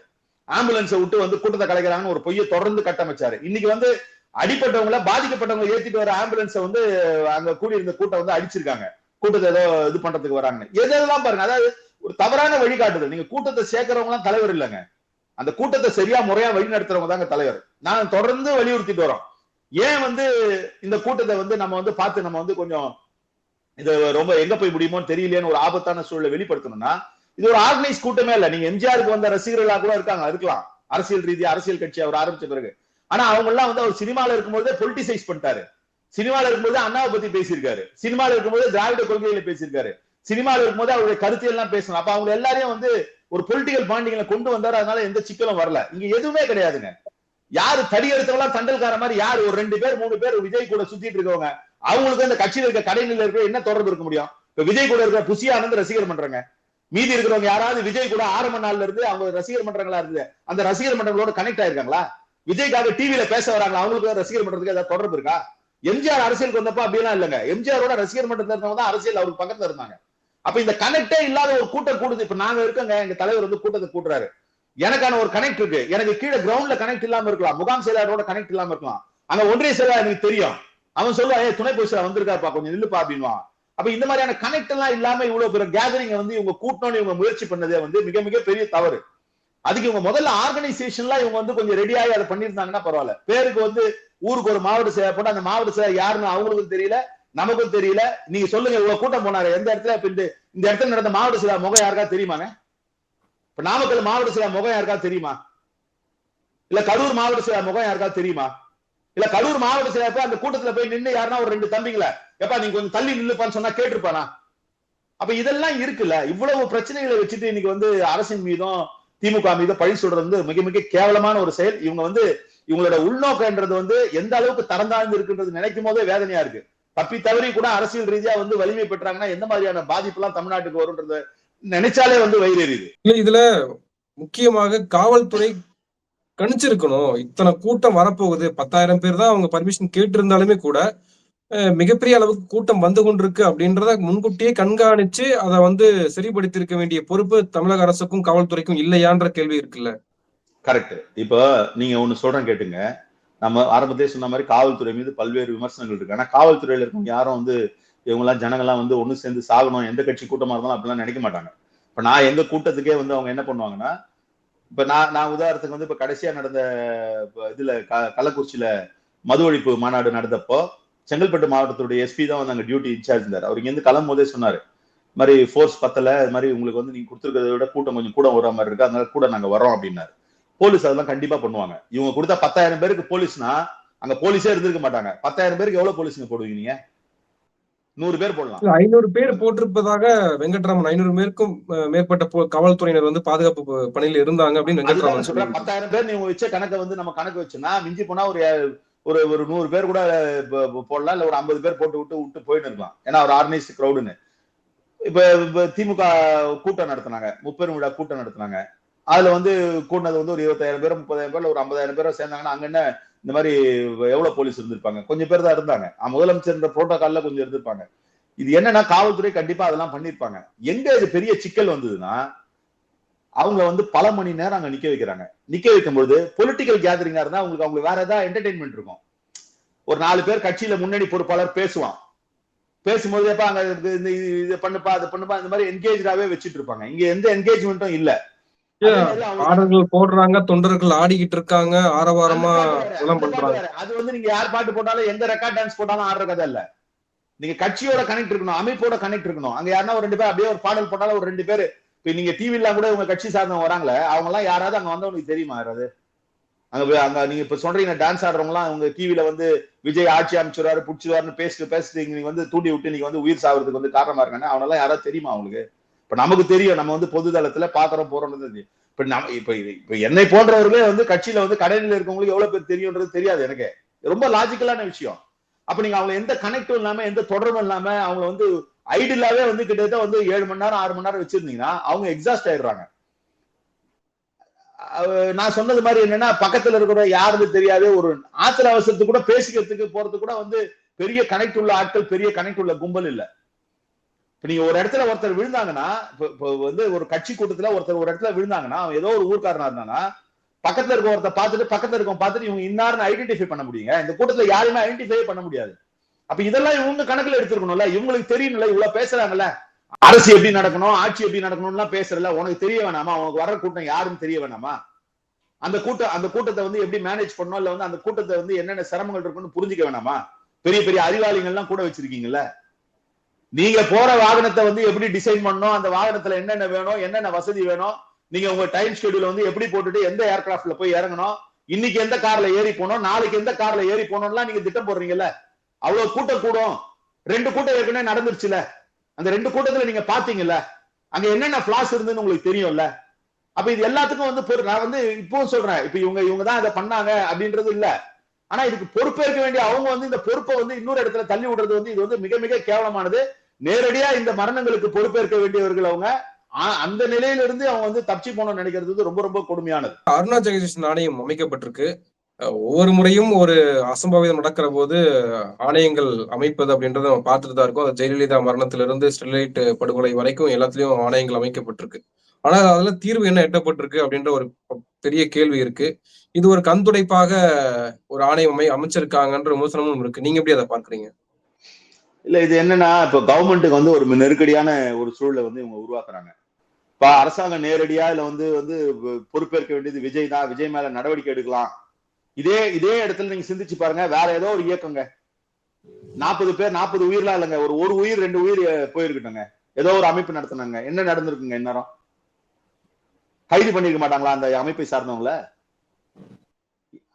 ஆம்புலன்ஸை விட்டு வந்து கூட்டத்தை கலைக்கிறாங்கன்னு ஒரு பொய்யை தொடர்ந்து கட்டமைச்சாரு. இன்னைக்கு வந்து அடிப்பட்டவங்கள பாதிக்கப்பட்டவங்க ஏத்திட்டு வர ஆம்புலன்ஸை வந்து அங்க கூடி இருந்த கூட்டம் வந்து அடிச்சிருக்காங்க, கூட்டத்தை ஏதோ இது பண்றதுக்கு வராங்கன்னு. எதெல்லாம் பாருங்க, அதாவது ஒரு தவறான வழிகாட்டுதல். நீங்க கூட்டத்தை சேர்க்கிறவங்க எல்லாம் தலைவர் இல்லைங்க, அந்த கூட்டத்தை சரியா முறையா வழி நடத்துறவங்க தாங்க தலைவர். நான் தொடர்ந்து வலியுறுத்திட்டு வரோம். ஏன் வந்து இந்த கூட்டத்தை வந்து நம்ம வந்து பார்த்து நம்ம வந்து கொஞ்சம் இது ரொம்ப எங்க போய் முடியுமோன்னு தெரியலையேன்னு ஒரு ஆபத்தான சூழலை வெளிப்படுத்தணும்னா, இது ஒரு ஆர்கனைஸ் கூட்டமே இல்ல. நீங்க எம்ஜிஆருக்கு வந்த ரசிகர்களா கூட இருக்கலாம், அரசியல் ரீதியா அரசியல் கட்சி அவர் ஆரம்பிச்ச பிறகு. ஆனா அவங்க எல்லாம் வந்து அவர் சினிமால இருக்கும்போதே பொலிட்டிசைஸ் பண்ணிட்டாரு. சினிமால இருக்கும்போது அண்ணாவை பத்தி பேசியிருக்காரு, சினிமால இருக்கும்போது திராவிட கொள்கைகளை பேசியிருக்காரு, சினிமால இருக்கும்போது அவருடைய கருத்து எல்லாம் பேசணும். அப்ப அவங்க எல்லாரையும் வந்து ஒரு பொலிட்டிக்கல் பாண்டிங்களை கொண்டு வந்தாரு. அதனால எந்த சிக்கலும் வரல. இங்க எதுவுமே கிடையாதுங்க. யாரு தடி எடுத்தவெல்லாம் தண்டல்கார மாதிரி யாரு ஒரு 2 பேர் 3 பேர் விஜய் கூட சுத்திட்டு இருக்கவங்க, அவங்களுக்கு அந்த கட்சியில இருக்க கடைநிலையில இருக்க என்ன தொடர்பு இருக்க முடியும்? இப்ப விஜய் கூட இருக்கிற புசி ஆனந்த் ரசிகர் பண்றாங்க, மீதி இருக்கிறவங்க யாராவது விஜய் கூட ஆரம்ப நாள்ல இருந்து அவங்க ரசிகர் மன்றங்களா இருந்து அந்த ரசிகர் மன்றங்களோட கனெக்ட் ஆயிருக்காங்களா? விஜய்க்காக டிவியில பேச வராங்களா? அவங்களுக்கு ரசிகர் மன்றத்துக்கு ஏதாவது தொடர்பு இருக்கா? எம்ஜிஆர் அரசியலுக்கு வந்தப்ப அப்படிலாம் இல்லங்க. எம்ஜிஆரோட ரசிகர் மன்றத்துல இருந்தவங்க தான் அரசியல் அவருக்கு பக்கத்துல இருந்தாங்க. அப்ப இந்த கனெக்டே இல்லாத ஒரு கூட்டம் கூடுது. இப்ப நாங்க இருக்கங்க, எங்க தலைவர் வந்து கூட்டத்தை கூட்டுறாரு, எனக்கான ஒரு கனெக்ட் இருக்கு, எனக்கு கீழே கிரவுண்ட்ல கனெக்ட் இல்லாம இருக்கலாம், முகாம் செயலாளரோட கனெக்ட் இல்லாம இருக்கலாம், அங்க ஒன்றிய செயலாளர் எனக்கு தெரியும், அவன் சொல்லுவா, துணை பொதுச்செயலாளர் வந்திருக்காருப்பா கொஞ்சம் நில்லுப்பா அப்படின்வான். அப்ப இந்த மாதிரியான கனெக்ட் எல்லாம் இல்லாம இவ்வளவு பெரிய கேதரிங் வந்து இவங்க கூட்டணும்னு இவங்க முயற்சி பண்ணதே வந்து மிக மிக பெரிய தவறு. அதுக்கு இவங்க முதல்ல ஆர்கனைசேஷன்லாம் இவங்க வந்து கொஞ்சம் ரெடியாகி அதை பண்ணியிருந்தாங்கன்னா பரவாயில்ல. பேருக்கு வந்து ஊருக்கு ஒரு மாவட்ட செயலர் போட்டு அந்த மாவட்ட செயலர் யாருன்னு அவங்களுக்கும் தெரியல, நமக்கும் தெரியல. நீங்க சொல்லுங்க, இவ்வளவு கூட்டம் போனாரு எந்த இடத்துல? இந்த இடத்துல நடந்த மாவட்ட செயலர் முகம் யாருக்கா தெரியுமாங்க? இப்ப நாமக்கல் மாவட்ட செயலர் முகம் யாருக்கா தெரியுமா? இல்ல கரூர் மாவட்ட செயலர் முகம் யாருக்கா தெரியுமா? இல்ல கரூர் மாவட்ட செயலர் அந்த கூட்டத்துல போய் நின்று யாருன்னா ஒரு 2 தம்பிங்கள எப்பா நீங்க கொஞ்சம் தள்ளி நில்லுப்பான்னு சொன்னா கேட்டிருப்பானா? அப்ப இதெல்லாம் இருக்குல்ல. இவ்வளவு பிரச்சனைகளை வச்சுட்டு இன்னைக்கு வந்து அரசின் மீதும் திமுக மீது பழி சொல்றது வந்து மிக மிக கேவலமான ஒரு செயல். இவங்க வந்து இவங்களோட உள்நோக்கன்றது வந்து எந்த அளவுக்கு தரந்தாழ்ந்து இருக்குன்றது நினைக்கும் போதே வேதனையா இருக்கு. தப்பி தவறி கூட அரசியல் ரீதியா வந்து வலிமை பெற்றாங்கன்னா எந்த மாதிரியான பாதிப்பு எல்லாம் தமிழ்நாட்டுக்கு வரும்ன்றத நினைச்சாலே வந்து வயிறு எரியுது. இதுல முக்கியமாக காவல்துறை கணிச்சிருக்கணும். இத்தனை கூட்டம் வரப்போகுது, 10,000 பேர் தான் அவங்க பர்மிஷன் கேட்டு இருந்தாலுமே கூட மிகப்பெரிய அளவுக்கு கூட்டம் வந்து கொண்டிருக்கு அப்படின்றத முன்கூட்டியே கண்காணிச்சு அதை வந்து சரிப்படுத்திருக்க வேண்டிய பொறுப்பு தமிழக அரசுக்கும் காவல்துறைக்கும் இல்லையான்ற கேள்வி இருக்குல்ல. கரெக்ட். இப்ப நீங்க ஒண்ணு சொல்றேன் கேட்டுங்க. நம்ம ஆரம்பத்திலே சொன்ன மாதிரி காவல்துறை மீது பல்வேறு விமர்சனங்கள் இருக்கு. ஆனா காவல்துறையில இருக்கவங்க யாரும் வந்து இவங்க எல்லாம் ஜனங்கள்லாம் வந்து ஒண்ணு சேர்ந்து சாகணும், எந்த கட்சி கூட்டமா இருந்தாலும் அப்படிலாம் நினைக்க மாட்டாங்க. இப்ப நான் எங்க கூட்டத்துக்கே வந்து அவங்க என்ன பண்ணுவாங்கன்னா, இப்ப நான் உதாரணத்துக்கு வந்து இப்ப கடைசியா நடந்த இதுல கள்ளக்குறிச்சியில மது ஒழிப்பு மாநாடு நடந்தப்போ செங்கல்பட்டு மாவட்டத்துடைய எஸ்பி தான் வந்து அங்க டியூட்டி இன்சார்ஜ் இருந்தார். அவர் இங்க இருந்து கிளம்பும் போதே சொன்னாரு, இது மாதிரி ஃபோர்ஸ் பத்தல, இது மாதிரி உங்களுக்கு வந்து நீங்க கொடுத்துருக்கிறத விட கூட்டம் கொஞ்சம் கூட வர மாதிரி இருக்கு, அதனால கூட நாங்க வரோம் அப்படின்னாரு. போலீஸ் அதெல்லாம் கண்டிப்பா பண்ணுவாங்க. இவங்க கொடுத்தா 10,000 பேருக்கு போலீஸ்னா அங்க போலீஸே இருந்திருக்க மாட்டாங்க. 10,000 பேருக்கு எவ்வளவு போலீஸுங்க போடுவீங்க நீங்க? 100 பேர் போடலாம். 500 பேர் போட்டிருப்பதாக வெங்கட்ராமன் 500 பேருக்கும் மேற்பட்ட காவல்துறையினர் வந்து பாதுகாப்பு பணியில் இருந்தாங்க அப்படின்னு வெங்கட்ராமன் சொல்றேன். 10,000 பேர் நீங்க வச்ச கணக்கை வந்து நம்ம கணக்கு வச்சோம்னா மிஞ்சி போனா ஒரு ஒரு 100 பேர் கூட போடலாம், இல்ல ஒரு 50 பேர் போட்டு விட்டு போயிட்டு இருக்கலாம். ஏன்னா ஒரு ஆர்கனைஸ்ட் கிரௌடுன்னு. இப்ப திமுக கூட்டம் நடத்தினாங்க, முப்பெரும் விழா கூட்டம் நடத்தினாங்க. அதுல வந்து கூட்டினது வந்து ஒரு 25,000 பேர் 30,000 பேர் ஒரு 50,000 பேரை சேர்ந்தாங்கன்னா அங்க என்ன இந்த மாதிரி எவ்வளவு போலீஸ் இருந்திருப்பாங்க? கொஞ்சம் பேர் தான் இருந்தாங்க. முதலமைச்சர் புரோட்டோகால்ல கொஞ்சம் இருந்திருப்பாங்க. இது என்னன்னா காவல்துறை கண்டிப்பா அதெல்லாம் பண்ணிருப்பாங்க. எங்க இது பெரிய சிக்கல் வந்ததுன்னா, அவங்க வந்து பல மணி நேரம் அங்க நிக்க வைக்கிறாங்க. நிக்க வைக்கும்போது பொலிட்டிக்கல் கேதரிங்கா இருந்தா அவங்களுக்கு வேற ஏதாவது என்டர்டைன்மெண்ட் இருக்கும். ஒரு 4 பேர் கட்சியில முன்னணி பொறுப்பாளர் பேசுவான். பேசும்போது எப்ப அங்க இது பண்ணுப்பா அது பண்ணுப்பா இந்த மாதிரி என்கேஜாவே வச்சுட்டு இருப்பாங்க. இங்க எந்த என்கேஜ்மெண்ட்டும் இல்ல. பாடல்கள் போடுறாங்க, தொண்டர்கள் ஆடிக்கிட்டு இருக்காங்க, ஆரவாரமா எல்லாம் பண்றாங்க. அது வந்து நீங்க யார் பாட்டு போட்டாலும் எந்த ரெக்கார்ட் டான்ஸ் போட்டாலும் ஆடுற கதை இல்ல. நீங்க கட்சியோட கனெக்ட் இருக்கணும், அமைப்போட கனெக்ட் இருக்கணும். அங்க யாருன்னா ஒரு 2 பேர் அப்படியே ஒரு பாடல் போட்டாலும் ஒரு 2 பேர் இப்ப நீங்க டிவில கூட உங்க கட்சி சார்ந்தவங்க வராங்களே, அவங்க எல்லாம் யாராவது அங்க வந்தவங்களுக்கு தெரியுமா? யாராவது அங்க நீங்க இப்ப சொல்றீங்க டான்ஸ் ஆடுறவங்க எல்லாம் அவங்க டிவில வந்து விஜய் ஆட்சி அமைச்சுறாரு புடிச்சுவாருன்னு பேசிட்டு நீங்க வந்து தூண்டி விட்டு நீங்க வந்து உயிர் சாவறதுக்கு வந்து காரணமா இருக்காங்க. அவன எல்லாம் யாராவது தெரியுமா அவங்களுக்கு? இப்ப நமக்கு தெரியும், நம்ம வந்து பொது தளத்துல பாக்குறோம் போறோம்ன்றது. இப்ப என்னை போன்றவர்களே வந்து கட்சியில வந்து கடையில இருக்கவங்களுக்கு எவ்வளவு பேர் தெரியும்ன்றது தெரியாது எனக்கு. ரொம்ப லாஜிக்கலான விஷயம். அப்ப நீங்க அவங்க எந்த கனெக்டும் இல்லாம எந்த தொடர்பும் இல்லாம அவங்க வந்து ஐடியலாவே வந்து கிட்டத்தட்ட வந்து 7 மணி நேரம் 6 மணி நேரம் வச்சிருந்தீங்கன்னா அவங்க எக்ஸாஸ்ட் ஆயிடுறாங்க. நான் சொன்னது மாதிரி என்னன்னா பக்கத்துல இருக்கிற யாருன்னு தெரியாது, ஒரு ஆத்திர அவசரத்துக்கு கூட பேசிக்கிறதுக்கு போறதுக்கு கூட வந்து பெரிய கனெக்ட் உள்ள ஆட்கள், பெரிய கனெக்ட் உள்ள கும்பல் இல்ல. இப்ப நீங்க ஒரு இடத்துல ஒருத்தர் விழுந்தாங்கன்னா, இப்ப வந்து ஒரு கட்சி கூட்டத்துல ஒருத்தர் ஒரு இடத்துல விழுந்தாங்கன்னா அவன் ஏதோ ஒரு ஊர்க்காரனா இருந்தானா பக்கத்துல இருக்க ஒருத்தர் பார்த்துட்டு பக்கத்துல இருக்கவங்க பார்த்துட்டு இவங்க இன்னாருன்னு ஐடென்டிஃபை பண்ண முடியுங்க. இந்த கூட்டத்துல யாருமே ஐடென்டிஃபை பண்ண முடியாது. அப்ப இதெல்லாம் இவங்க கணக்குல எடுத்துக்கணும்ல. இவங்களுக்கு தெரியணும்ல, இவ்வளவு பேசுறாங்கல்ல, அரசு எப்படி நடக்கணும், ஆட்சி எப்படி நடக்கணும்லாம் பேசுறல. உனக்கு தெரிய வேணாமா? உனக்கு வர கூட்டம் யாருன்னு தெரிய வேணாமா? அந்த கூட்டத்தை வந்து எப்படி மேனேஜ் பண்ணணும், இல்ல வந்து அந்த கூட்டத்தை வந்து என்னென்ன சிரமங்கள் இருக்குன்னு புரிஞ்சுக்க வேணாமா? பெரிய பெரிய அறிவாளிகள் எல்லாம் கூட வச்சிருக்கீங்கல்ல. நீங்க போற வாகனத்தை வந்து எப்படி டிசைன் பண்ணணும், அந்த வாகனத்துல என்னென்ன வேணும், என்னென்ன வசதி வேணும், நீங்க உங்க டைம் ஷெட்யூல் வந்து எப்படி போட்டுட்டு எந்த ஏர்கிராஃப்ட்ல போய் இறங்கணும், இன்னைக்கு எந்த கார்ல ஏறி போனோம், நாளைக்கு எந்த கார்ல ஏறி போனோம்லாம் நீங்க திட்டம் போடுறீங்கல்ல. அவ்வளவு கூட்டம் கூடும். 2 கூட்டம் ஏற்கனவே நடந்துருச்சுல. அந்த 2 கூட்டத்துல நீங்க பாத்தீங்கல்ல, அங்க என்னென்ன பிளாஸ் இருந்துன்னு உங்களுக்கு தெரியும்ல. அப்ப இது எல்லாத்துக்கும் வந்து நான் வந்து இப்பவும் சொல்றேன், இப்ப இவங்க தான் அதை பண்ணாங்க அப்படின்றது இல்ல. ஆனா இதுக்கு பொறுப்பேற்க வேண்டிய அவங்க வந்து இந்த பொறுப்பை வந்து இன்னொரு இடத்துல தள்ளி விடுறது வந்து இது வந்து மிக மிக கேவலமானது. நேரடியா இந்த மரணங்களுக்கு பொறுப்பேற்க வேண்டியவர்கள் அவங்க அந்த நிலையிலிருந்து அவங்க வந்து தப்பிச்சு போகணும்னு நினைக்கிறது ரொம்ப ரொம்ப கொடுமையானது. அருணா ஜெகதீஷன் ஆணையம் அமைக்கப்பட்டிருக்கு. ஒவ்வொரு முறையும் ஒரு அசம்பாவிதம் நடக்கிற போது ஆணையங்கள் அமைப்பது அப்படின்றத நம்ம பார்த்துட்டு தான் இருக்கோம். ஜெயலலிதா மரணத்திலிருந்து ஸ்டெர்லைட் படுகொலை வரைக்கும் எல்லாத்துலயும் ஆணையங்கள் அமைக்கப்பட்டிருக்கு. ஆனா அதுல தீர்வு என்ன எட்டப்பட்டிருக்கு அப்படின்ற ஒரு பெரிய கேள்வி இருக்கு. இது ஒரு கண்துடைப்பாக ஒரு ஆணையம் அமைச்சிருக்காங்கன்ற விமர்சனமும் இருக்கு. நீங்க எப்படி அதை பார்க்கறீங்க? இல்ல இது என்னன்னா, இப்ப கவர்மெண்ட்டுக்கு வந்து ஒரு நெருக்கடியான ஒரு சூழலை வந்து இவங்க உருவாக்குறாங்க. இப்ப அரசாங்கம் நேரடியா இல்ல வந்து வந்து பொறுப்பேற்க வேண்டியது விஜய் தான். விஜய் மேல நடவடிக்கை எடுக்கலாம். இதே இதே இடத்துல நீங்க சிந்திச்சு பாருங்க. வேற ஏதோ ஒரு இயக்கங்க 40 பேர் 40 உயிர்லாம் இல்லைங்க. ஒரு உயிர் 2 உயிர் போயிருக்கட்டுங்க. ஏதோ ஒரு அமைப்பு நடத்தினாங்க. என்ன நடந்திருக்குங்க இந்நேரம்? கைது பண்ணிருக்க மாட்டாங்களா அந்த அமைப்பை சார்ந்தவங்கள?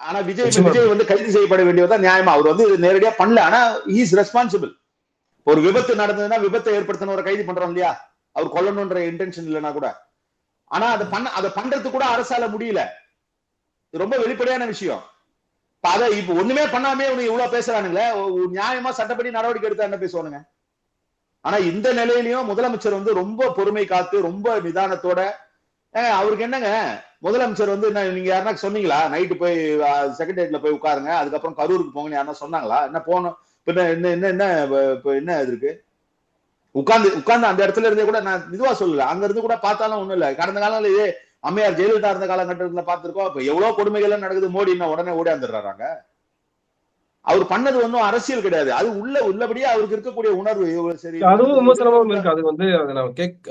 ஆனா நிச்சயமா. விஜய் வந்து கைது செய்யப்பட வேண்டியவர் நியாயமா. அவர் வந்து நேரடியா பண்ணல. ஆனா இஸ் ரெஸ்பான்சிபிள். ஒரு விபத்து நடந்ததுன்னா விபத்தை ஏற்படுத்தினவரை கைது பண்றோம் இல்லையா? அவர் கொல்லணும்ன்ற இன்டென்ஷன் இல்லைன்னா கூட. ஆனா அதை பண்றதுக்கு கூட அரசால முடியல. இது ரொம்ப வெளிப்படையான விஷயம். அதை இப்ப ஒண்ணுமே பண்ணாமே இவ்வளவு பேசுறானுங்களே, நியாயமா சட்டப்படி நடவடிக்கை எடுத்தா என்ன பேசுவானுங்க? ஆனா இந்த நிலையிலயும் முதலமைச்சர் வந்து ரொம்ப பொறுமை காத்து ரொம்ப நிதானத்தோட அவருக்கு என்னங்க முதலமைச்சர் வந்து நீங்க யாருன்னா சொன்னீங்களா நைட்டு போய் செக்ரட்டேரியட்ல போய் உட்காருங்க அதுக்கப்புறம் கரூருக்கு போங்கன்னு யாருன்னா சொன்னாங்களா? என்ன போனோம் என்ன என்ன என்ன என்ன இது இருக்கு? உட்கார்ந்து அந்த இடத்துல இருந்தே கூட நான் இதுவா சொல்லல. அங்க இருந்து கூட பார்த்தாலும் ஒண்ணும் இல்ல. கடந்த காலங்களில் இதே அம்மையார் ஜெயலலிதா இருந்த காலகட்டத்துல பார்த்திருக்கோம். இப்ப எவ்வளவு கொடுமைகள் நடக்குது. மோடி என்ன உடனே ஓடியாந்துடுறாங்க. அவர் பண்ணது ஒன்றும் அரசியல் கிடையாது. அது உள்ளபடியே அவருக்கு இருக்கக்கூடிய உணர்வு சரி. அதுவும் விமர்சனமாவும் இருக்கு. அது வந்து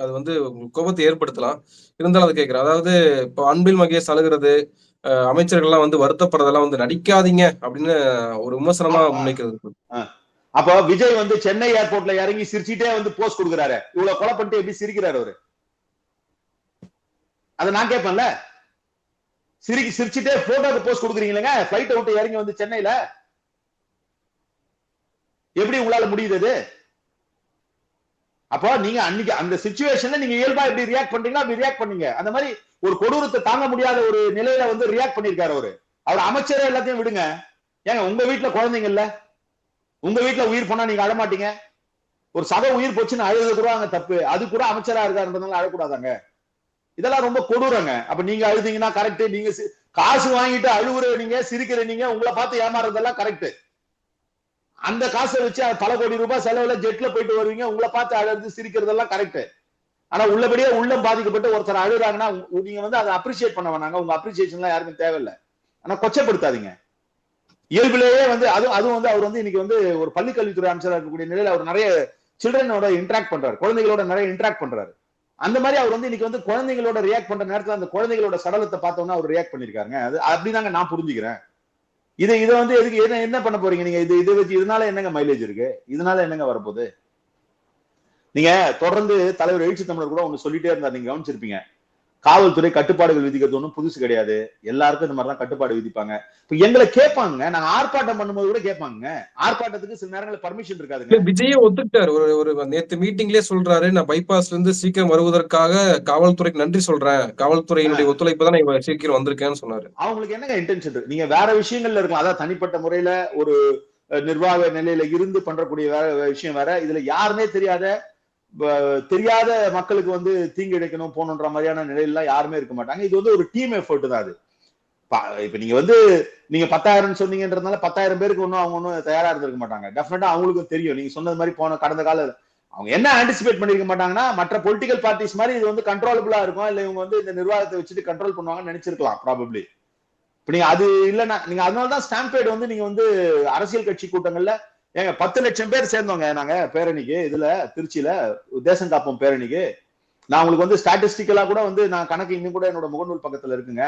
அது வந்து கோபத்தை ஏற்படுத்தலாம். இருந்தாலும் அதை கேட்கிறேன். அதாவது இப்போ அன்பில் மகேஷ் அழுகிறது, அமைச்சர்கள்லாம் வந்து வருத்தப்படுறதெல்லாம் வந்து நடிக்காதீங்க அப்படின்னு ஒரு விமர்சனமா முன்வைக்கிறது. அப்போ விஜய் வந்து சென்னை ஏர்போர்ட்ல இறங்கி சிரிச்சுட்டே வந்து போஸ்ட் கொடுக்குறாரு. இவ்வளவு கொலை பண்ணிட்டு எப்படி சிரிக்கிறாரு அவரு? அதை நான் கேட்பேன்ல. சிரிச்சுட்டே போட்டோக்கு போஸ்ட் கொடுக்குறீங்களா? பிளைட் விட்டு இறங்கி வந்து சென்னையில எப்படி உங்களால முடியுது? அப்போ நீங்க அன்னைக்கு அந்த சிச்சுவேஷன்ல நீங்க இயல்பா எப்படி ரியாக்ட் பண்றீங்களா அப்படி ரியாக்ட் பண்ணீங்க. அந்த மாதிரி ஒரு கொடூரத்தை தாங்க முடியாத ஒரு நிலையில வந்து ரியாக்ட் பண்ணிருக்காரு அவரு. அவர் அமைச்சரே எல்லாத்தையும் விடுங்க. ஏங்க உங்க வீட்டுல குழந்தைங்க இல்ல? உங்க வீட்டுல உயிர் போனா நீங்க அழமாட்டீங்க? ஒரு சக உயிர் போச்சுன்னு அழுது கூட அங்க தப்பு. அது கூட அமைச்சரா இருக்காருன்றதுனால அழக்கூடாதாங்க? இதெல்லாம் ரொம்ப கொடூரங்க. அப்ப நீங்க அழுதீங்கன்னா கரெக்ட். நீங்க காசு வாங்கிட்டு அழுவுற நீங்க சிரிக்கிற நீங்க உங்களை பார்த்து ஏமாறதெல்லாம் கரெக்ட். அந்த காசை வச்சு பல கோடி ரூபாய் செலவுல ஜெட்ல போயிட்டு வருவீங்க. உங்களை பார்த்து அழுது சிரிக்கிறதெல்லாம் கரெக்ட். ஆனா உள்ளபடியே உள்ளம் பாதிக்கப்பட்டு ஒருத்தர் அழுறாங்கன்னா நீங்க வந்து அதை அப்ரிசியேட் பண்ண வேணாங்க. உங்க அப்ரிசியேஷன்லாம் யாருக்கும் தேவையில்லை. ஆனா கொச்சப்படுத்தாதீங்க. இயல்பிலேயே வந்து அதுவும் வந்து அவர் வந்து இன்னைக்கு வந்து ஒரு பள்ளிக்கல்வித்துறை அமைச்சராக இருக்கக்கூடிய நிலையில அவர் நிறைய சில்ட்ரனோட இன்டராக்ட் பண்றாரு. குழந்தைகளோட நிறைய இன்டராக்ட் பண்றாரு. அந்த மாதிரி அவர் வந்து இன்னைக்கு வந்து குழந்தைகளோட ரியாக்ட் பண்ற நேரத்துல அந்த குழந்தைகளோட சடலத்தை பார்த்தோம்னா அவர் ரியாக்ட் பண்ணிருக்காருங்க. அது அப்படிதாங்க நான் புரிஞ்சுக்கிறேன். இதை வந்து எதுக்கு என்ன பண்ண போறீங்க நீங்க? இதை வச்சு இதனால என்னங்க மைலேஜ் இருக்கு? இதனால என்னங்க வரப்போகுது? நீங்க தொடர்ந்து தலைவர் எழுச்சி தமிழர் கூட ஒண்ணு சொல்லிட்டே இருந்தார். நீங்க கவனிச்சிருப்பீங்க. காவல்துறை கட்டுப்பாடுகள் விதிக்கிறது ஒன்றும் புதுசு கிடையாது. எல்லாருக்கும் இந்த மாதிரிதான் கட்டுப்பாடு விதிப்பாங்க. இப்ப எங்களை கேட்பாங்க. நாங்க ஆர்ப்பாட்டம் பண்ணும்போது கூட கேட்பாங்க. ஆர்ப்பாட்டத்துக்கு சில நேரங்களில் பர்மிஷன் இருக்காதுங்க. விஜயே ஒத்துக்கிட்டாரு. ஒரு நேத்து மீட்டிங்லயே சொல்றாரு, நான் பைபாஸ்ல இருந்து சீக்கிரம் வருவதற்காக காவல்துறைக்கு நன்றி சொல்றேன். காவல்துறையினுடைய ஒத்துழைப்பு தான் நான் சீக்கிரம் வந்திருக்கேன்னு சொன்னாரு. அவங்களுக்கு என்னங்க இன்டென்ஷன் இருக்கு? நீங்க வேற விஷயங்கள்ல இருக்கலாம். அதான் தனிப்பட்ட முறையில ஒரு நிர்வாக நிலையில இருந்து பண்றக்கூடிய வேற விஷயம் வேற. இதுல யாருமே தெரியாத மக்களுக்கு வந்து தீங்கு இழைக்கணும் போகணுன்ற மாதிரியான நிலையில யாருமே இருக்க மாட்டாங்க. இது வந்து ஒரு டீம் எஃபர்ட் தான் அது. இப்ப நீங்க வந்து நீங்க 10,000 சொன்னீங்கன்றதுனால 10,000 பேருக்கு ஒன்னும் அவங்க ஒன்னும் தயாரா இருந்திருக்க மாட்டாங்க. டெஃபினட்டா அவங்களுக்கும் தெரியும். நீங்க சொன்னது மாதிரி போன கடந்த கால அவங்க என்ன ஆன்டிசிபேட் பண்ணிருக்க மாட்டாங்கன்னா மற்ற பொலிட்டிக்கல் பார்ட்டிஸ் மாதிரி இது வந்து கண்ட்ரோலபிளா இருக்கும். இல்ல இவங்க வந்து இந்த நிர்வாகத்தை வச்சுட்டு கண்ட்ரோல் பண்ணுவாங்கன்னு நினைச்சிருக்கலாம் ப்ராபப்ளி. இப்ப நீங்க அது இல்லைன்னா நீங்க அதனாலதான் ஸ்டாம்பேட் வந்து நீங்க வந்து அரசியல் கட்சி கூட்டங்கள்ல ஏங்க 10 லட்சம் பேர் சேர்ந்தோங்க நாங்க பேரணிக்கு. இதுல திருச்சியில தேசம் காப்போம் பேரணிக்கு. நான் உங்களுக்கு வந்து ஸ்டாட்டிஸ்டிக்கலா கூட வந்து நான் கணக்கு இன்னும் கூட என்னோட முகநூல் பக்கத்துல இருக்குங்க.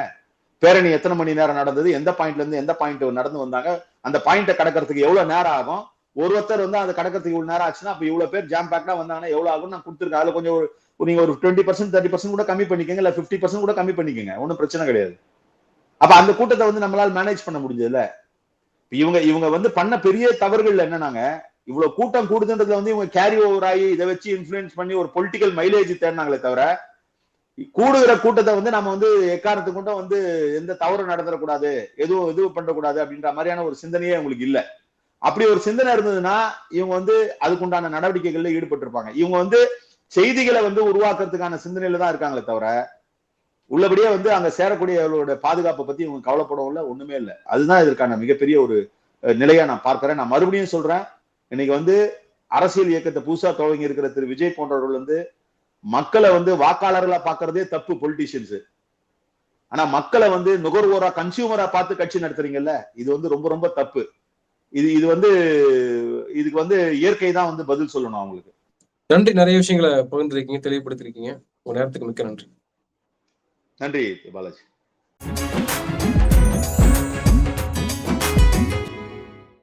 பேரணி எத்தனை மணி நேரம் நடந்தது, எந்த பாயிண்ட்ல இருந்து எந்த பாயிண்ட் நடந்து வந்தாங்க, அந்த பாயிண்ட கடக்கிறதுக்கு எவ்வளவு நேரம் ஆகும், ஒருத்தர் வந்து அதை கடக்கிறதுக்கு இவ்வளவு நேரம் ஆச்சுன்னா அப்ப இவ்வளவு பேர் ஜாம் பேக்டா வந்தாங்கன்னா எவ்வளவு ஆகும் நான் கொடுத்துருக்கேன். அதுல கொஞ்சம் நீங்க ஒரு 20% 30% கூட கம்மி பண்ணிக்கங்க, இல்ல 50% கூட கம்மி பண்ணிக்கங்க. ஒன்னும் பிரச்சனை கிடையாது. அப்ப அந்த கூட்டத்தை வந்து நம்மளால மேனேஜ் பண்ண முடிஞ்சதுல. இவங்க வந்து பண்ண பெரிய தவறுகள் என்னன்னாங்க, இவ்வளவு கூட்டம் கூடுதுன்றதுல வந்து இவங்க கேரி ஓவர் ஆகி இதை வச்சு இன்ஃபுளுன்ஸ் பண்ணி ஒரு பொலிட்டிக்கல் மைலேஜ் தேடினாங்களே தவிர கூடுகிற கூட்டத்தை வந்து நம்ம வந்து எக்காரணத்துக்கு கூட வந்து எந்த தவறு நடந்துடக்கூடாது, எதுவும் பண்ணக்கூடாது அப்படின்ற மாதிரியான ஒரு சிந்தனையே உங்களுக்கு இல்ல. அப்படி ஒரு சிந்தனை இருந்ததுன்னா இவங்க வந்து அதுக்குண்டான நடவடிக்கைகள்ல ஈடுபட்டு இருப்பாங்க. இவங்க வந்து செய்திகளை வந்து உருவாக்குறதுக்கான சிந்தனையில தான் இருக்காங்களே தவிர உள்ளபடியே வந்து அங்க சேரக்கூடியவர்களோட பாதுகாப்பை பத்தி இவங்க கவலைப்படவும் இல்லை, ஒண்ணுமே இல்லை. அதுதான் இதற்கான மிகப்பெரிய ஒரு நிலையா நான் பார்க்கிறேன். நான் மறுபடியும் சொல்றேன், இன்னைக்கு வந்து அரசியல் இயக்கத்தை புதுசா துவங்கி இருக்கிற திரு விஜய் போன்றவர்கள் வந்து மக்களை வந்து வாக்காளர்களா பாக்குறதே தப்பு பொலிட்டீஷியன்ஸ். ஆனா மக்களை வந்து நுகர்வோரா கன்சியூமரா பார்த்து கட்சி நடத்துறீங்கல்ல, இது வந்து ரொம்ப ரொம்ப தப்பு. இது வந்து இதுக்கு வந்து இயற்கை தான் வந்து பதில் சொல்லணும் அவங்களுக்கு. நன்றி. நிறைய விஷயங்களை பகிர்ந்திருக்கீங்க, தெளிவுபடுத்திருக்கீங்க. உங்க நேரத்துக்கு மிக்க நன்றி. நன்றி பாலாஜி.